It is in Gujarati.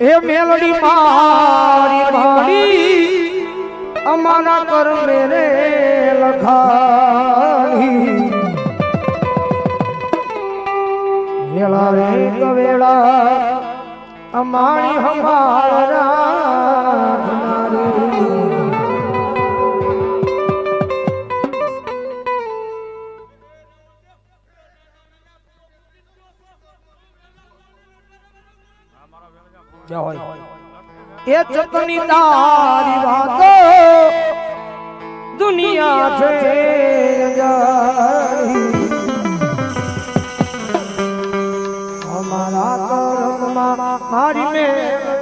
એ મેલડી મારી મારી અમારા કર્મે રે લખાણી વેળા રે કવેળા અમારી હમારા એ ચકની તારી વાતો દુનિયા છે અમારા કર્મમાં મારી મેં